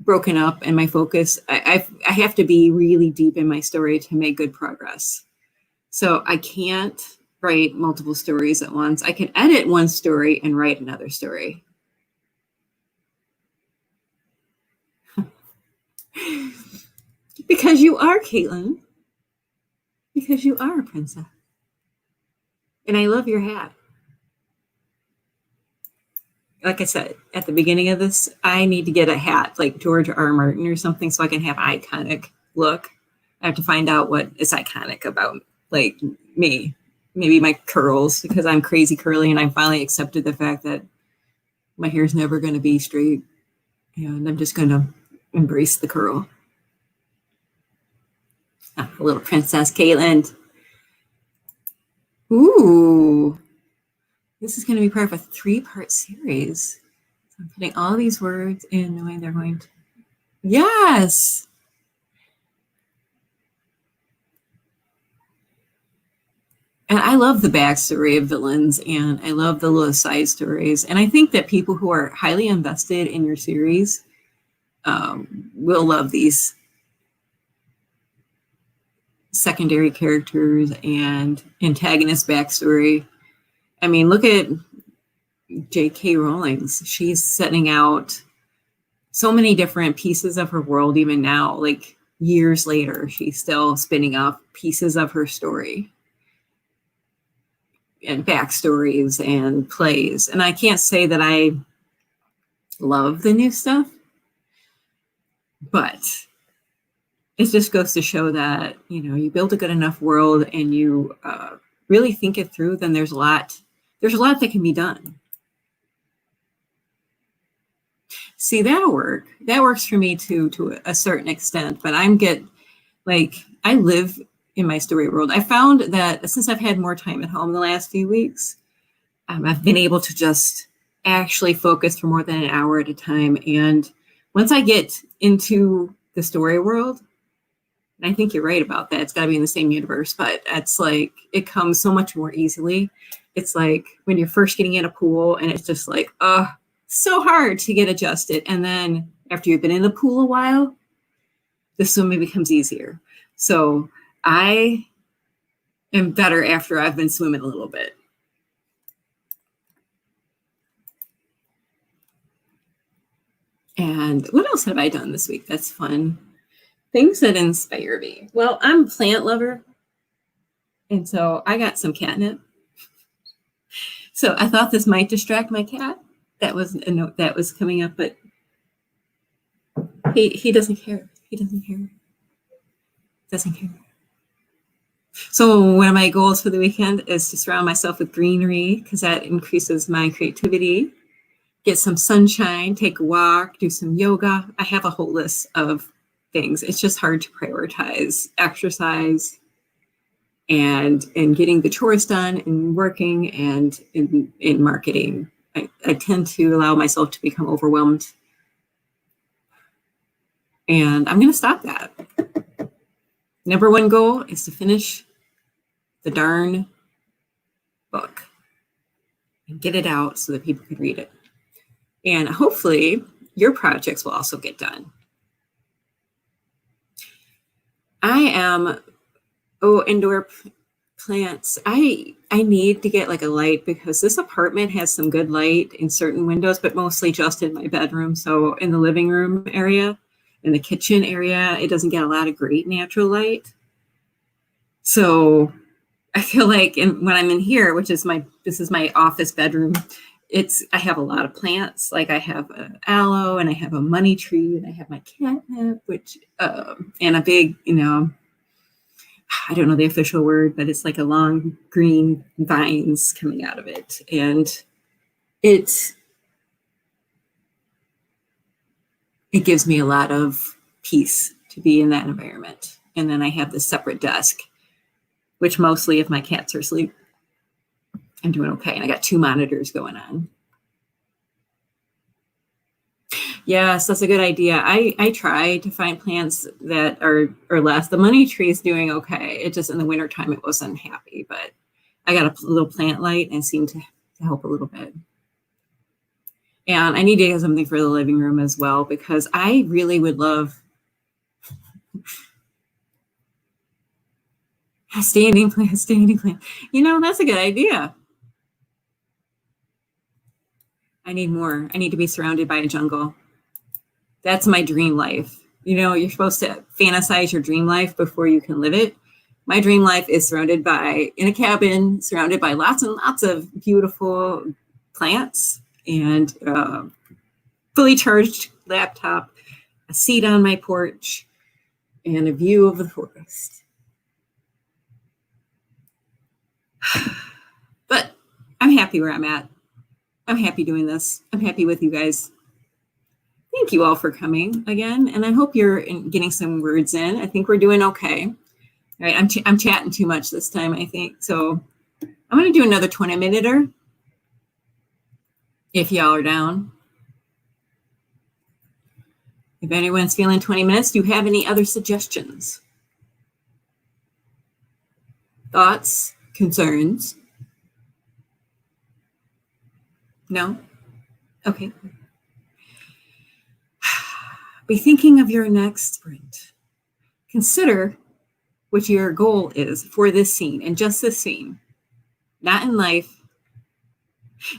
[SPEAKER 1] broken up and my focus, I have to be really deep in my story to make good progress. So I can't write multiple stories at once. I can edit one story and write another story. Because you are, Caitlin. Because you are a princess. And I love your hat. Like I said, at the beginning of this, I need to get a hat like George R. Martin or something so I can have an iconic look. I have to find out what is iconic about like me. Maybe my curls, because I'm crazy curly and I finally accepted the fact that my hair's never going to be straight. And I'm just going to embrace the curl. Ah, a little Princess Caitlin. Ooh. This is going to be part of a 3-part series. So I'm putting all these words in knowing they're going to. Yes. And I love the backstory of villains and I love the little side stories. And I think that people who are highly invested in your series will love these secondary characters and antagonist backstory. I mean, look at J.K. Rowling's. She's setting out so many different pieces of her world, even now, like years later, she's still spinning up pieces of her story and backstories and plays. And I can't say that I love the new stuff, but it just goes to show that, you know, you build a good enough world and you really think it through, then there's a lot that can be done. See, that'll work. That works for me too, to a certain extent, but I live in my story world. I found that since I've had more time at home the last few weeks, I've been able to just actually focus for more than an hour at a time. And once I get into the story world, and I think you're right about that, it's got to be in the same universe, but it's like, it comes so much more easily. It's like when you're first getting in a pool and it's just like, so hard to get adjusted. And then after you've been in the pool a while, the swimming becomes easier. So I am better after I've been swimming a little bit. And what else have I done this week that's fun? Things that inspire me. Well, I'm a plant lover. And so I got some catnip. So I thought this might distract my cat. That was a note that was coming up, but he doesn't care. He doesn't care. Doesn't care. So one of my goals for the weekend is to surround myself with greenery because that increases my creativity. Get some sunshine, take a walk, do some yoga. I have a whole list of things. It's just hard to prioritize exercise and getting the chores done and working and in marketing. I tend to allow myself to become overwhelmed. And I'm going to stop that. Number one goal is to finish the darn book and get it out so that people can read it. And hopefully your projects will also get done. I am, indoor plants. I need to get like a light because this apartment has some good light in certain windows, but mostly just in my bedroom. So in the living room area, in the kitchen area, it doesn't get a lot of great natural light. So I feel like when I'm in here, this is my office bedroom, I have a lot of plants. Like I have an aloe and I have a money tree and I have my catnip, and a big, I don't know the official word, but it's like a long green vines coming out of it. And it gives me a lot of peace to be in that environment. And then I have this separate desk, which mostly if my cats are asleep, I'm doing okay. And I got 2 monitors going on. Yes, that's a good idea. I try to find plants that are less. The money tree is doing okay. It just in the wintertime, it wasn't happy, but I got a little plant light and it seemed to help a little bit. And I need to get something for the living room as well, because I really would love a standing plant. You know, that's a good idea. I need more. I need to be surrounded by a jungle. That's my dream life. You know, you're supposed to fantasize your dream life before you can live it. My dream life is surrounded by, in a cabin, surrounded by lots and lots of beautiful plants and fully charged laptop, a seat on my porch, and a view of the forest. But I'm happy where I'm at. I'm happy doing this. I'm happy with you guys. Thank you all for coming again. And I hope you're getting some words in. I think we're doing okay. All right, I'm chatting too much this time, I think. So I'm going to do another 20-minute if y'all are down. If anyone's feeling 20 minutes, do you have any other suggestions? Thoughts? Concerns? No? Okay. Be thinking of your next sprint. Consider what your goal is for this scene and just this scene. Not in life,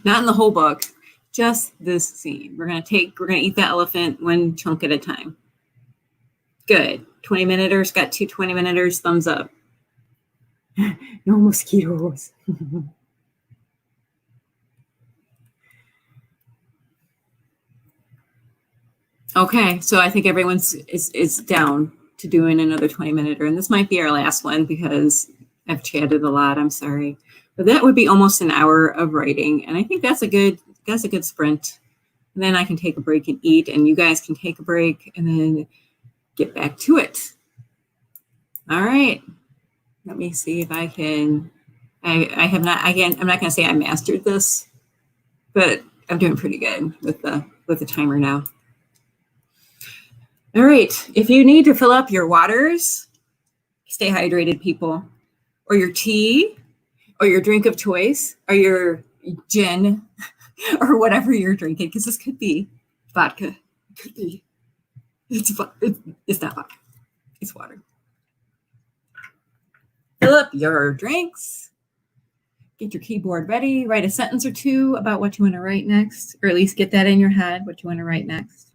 [SPEAKER 1] not in the whole book, just this scene. We're going to eat that elephant one chunk at a time. Good. 20-minuters, got 2 20-minuters, thumbs up. No mosquitoes. Okay, so I think everyone's is down to doing another 20-minuter, and this might be our last one because I've chatted a lot. I'm sorry, but that would be almost an hour of writing, and I think that's a good sprint. And then I can take a break and eat, and you guys can take a break and then get back to it. All right, let me see if I can. I have not. Again, I'm not going to say I mastered this, but I'm doing pretty good with the timer now. All right, if you need to fill up your waters, stay hydrated, people, or your tea, or your drink of choice, or your gin, or whatever you're drinking, because this could be vodka. It could be. It's not vodka. It's water. Fill up your drinks. Get your keyboard ready. Write a sentence or two about what you want to write next, or at least get that in your head, what you want to write next.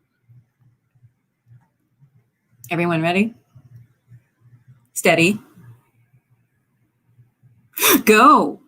[SPEAKER 1] Everyone ready? Steady. Go.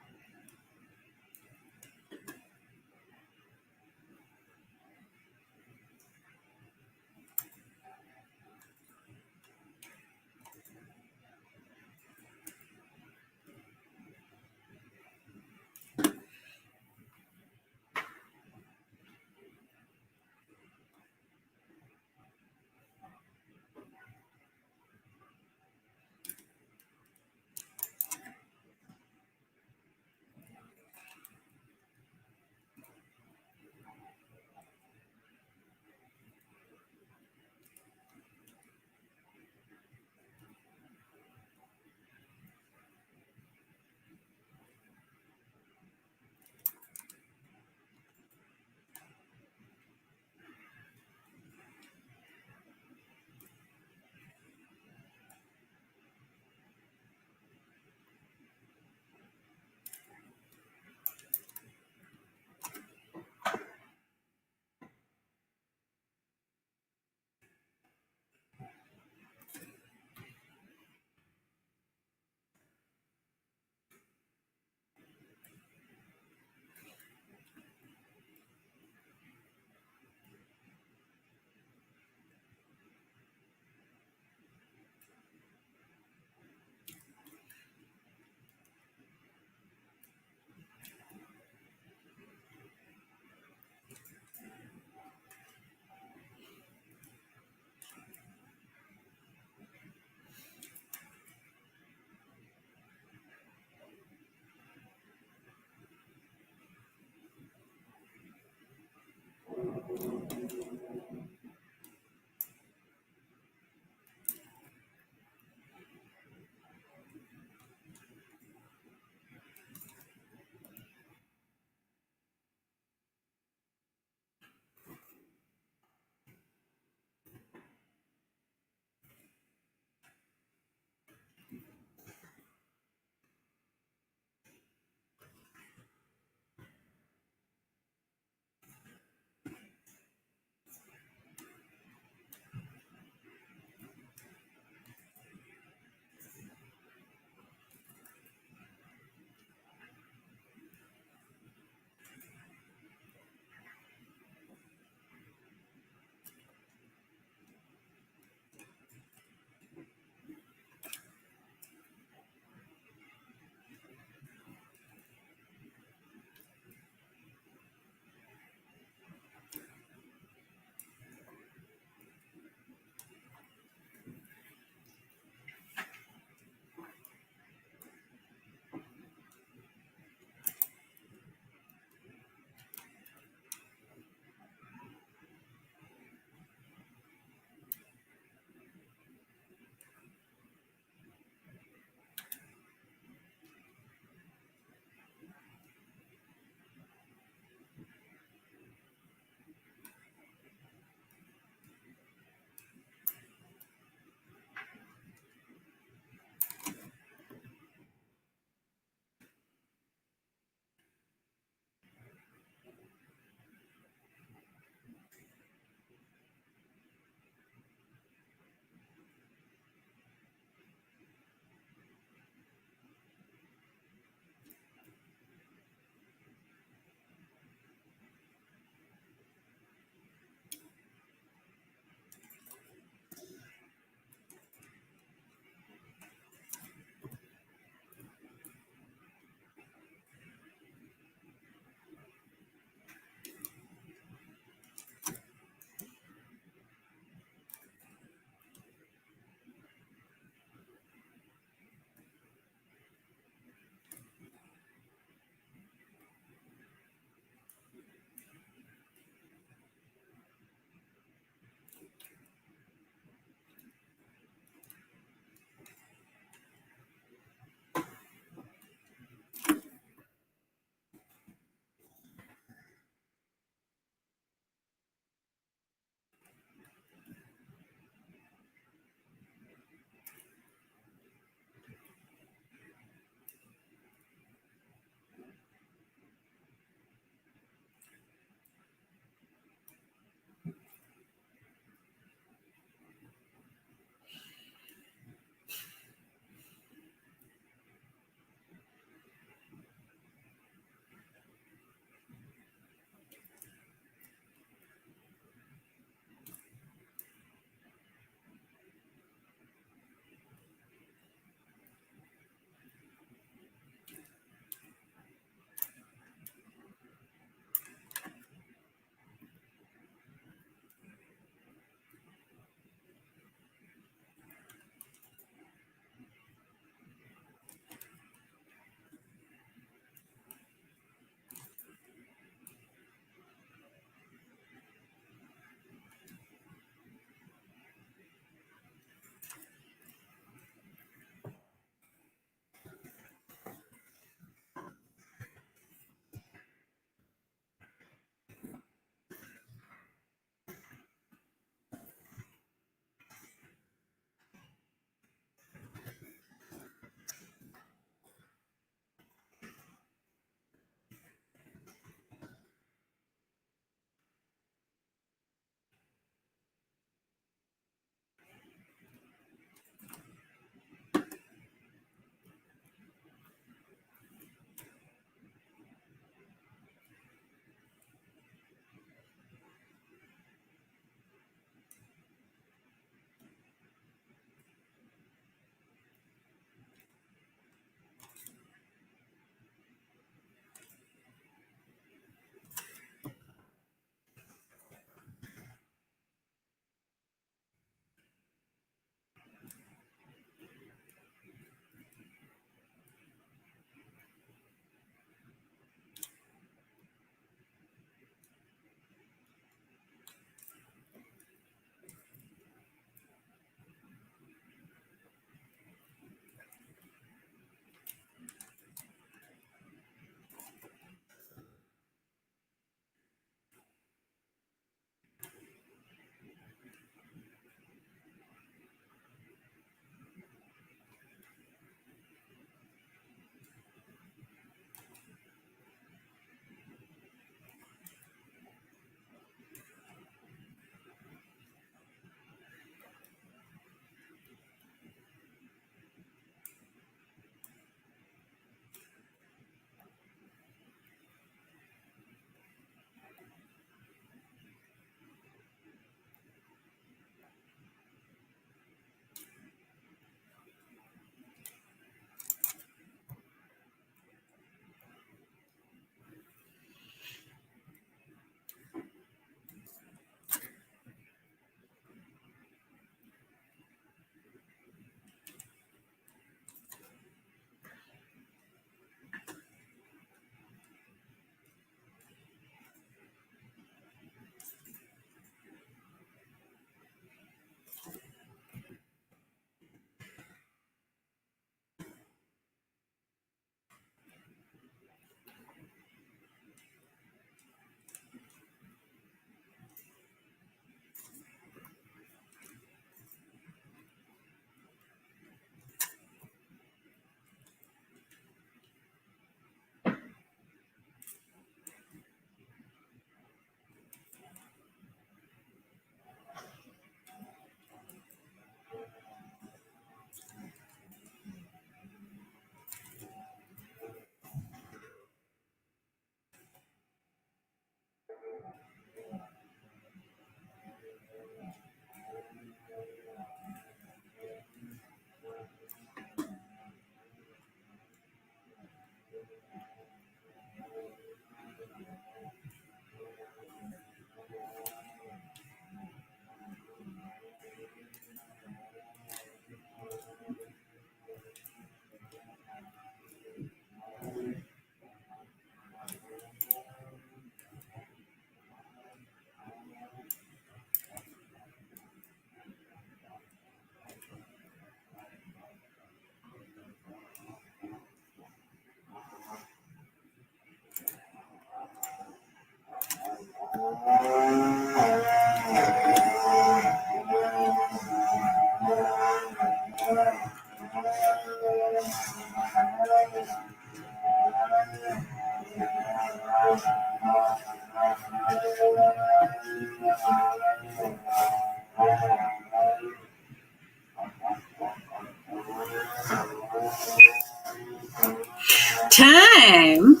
[SPEAKER 1] Time.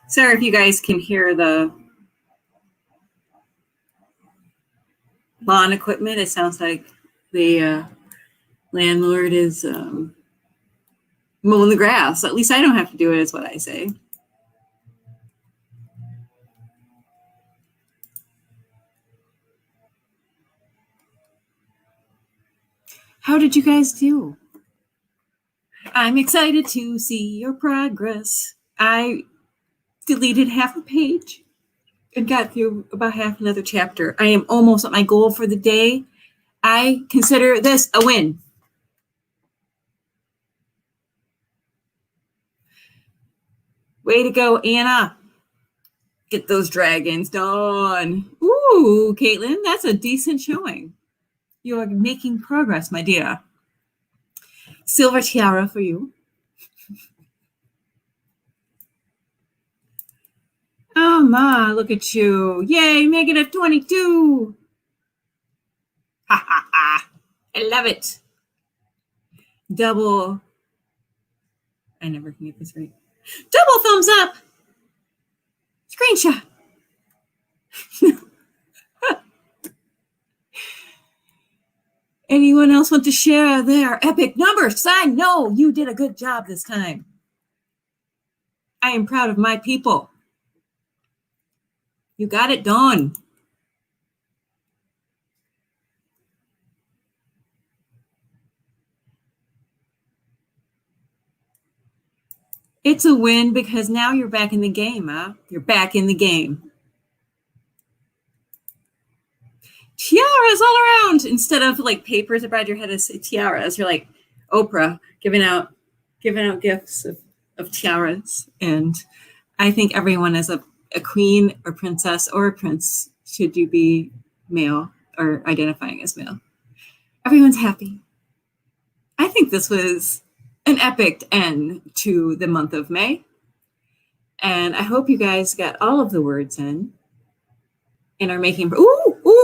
[SPEAKER 1] Sorry if you guys can hear the lawn equipment. It sounds like the landlord is mowing the grass. At least I don't have to do it, is what I say. How did you guys do? I'm excited to see your progress. I deleted half a page and got through about half another chapter. I am almost at my goal for the day. I consider this a win. Way to go, Anna. Get those dragons done. Ooh, Caitlin, that's a decent showing. You are making progress, my dear. Silver tiara for you. Oh, Ma, look at you. Yay, negative 22. Ha, ha, ha. I love it. Double. I never can get this right. Double thumbs up. Screenshot. Anyone else want to share their epic numbers? I know you did a good job this time. I am proud of my people. You got it done. It's a win because now you're back in the game, huh? You're back in the game. Tiaras all around instead of like papers around your head as tiaras. You're like Oprah giving out gifts of tiaras. And I think everyone as a queen or princess or a prince should you be male or identifying as male. Everyone's happy. I think this was an epic end to the month of May. And I hope you guys got all of the words in and are making, ooh,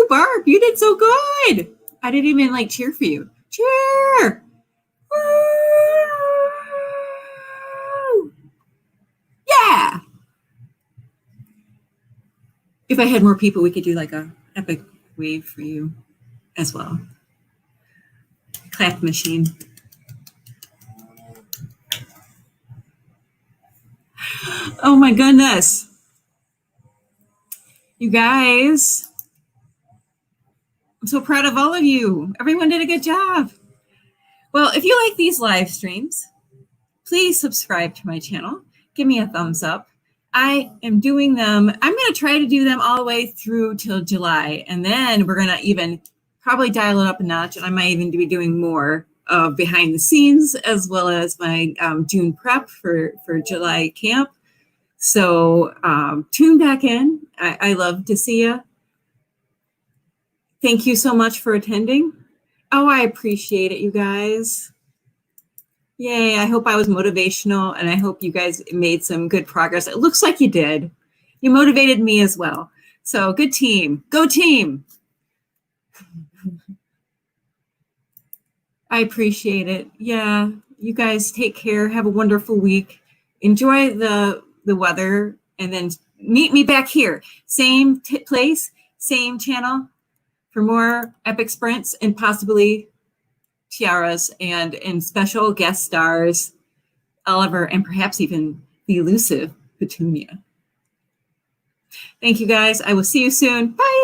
[SPEAKER 1] Barb, you did so good. I didn't even like cheer for you. Cheer. Woo! Yeah. If I had more people, we could do like a epic wave for you as well. Clap machine. Oh my goodness. You guys, I'm so proud of all of you. Everyone did a good job. Well, if you like these live streams, please subscribe to my channel. Give me a thumbs up. I am doing them. I'm going to try to do them all the way through till July. And then we're going to even probably dial it up a notch. And I might even be doing more of behind the scenes as well as my June prep for July camp. So tune back in. I love to see you. Thank you so much for attending. Oh, I appreciate it, you guys. Yay, I hope I was motivational and I hope you guys made some good progress. It looks like you did. You motivated me as well. So good team. Go team. I appreciate it. Yeah, you guys take care. Have a wonderful week. Enjoy the weather and then meet me back here. Same place, same channel for more epic sprints and possibly tiaras and special guest stars, Oliver, and perhaps even the elusive Petunia. Thank you guys. I will see you soon. Bye.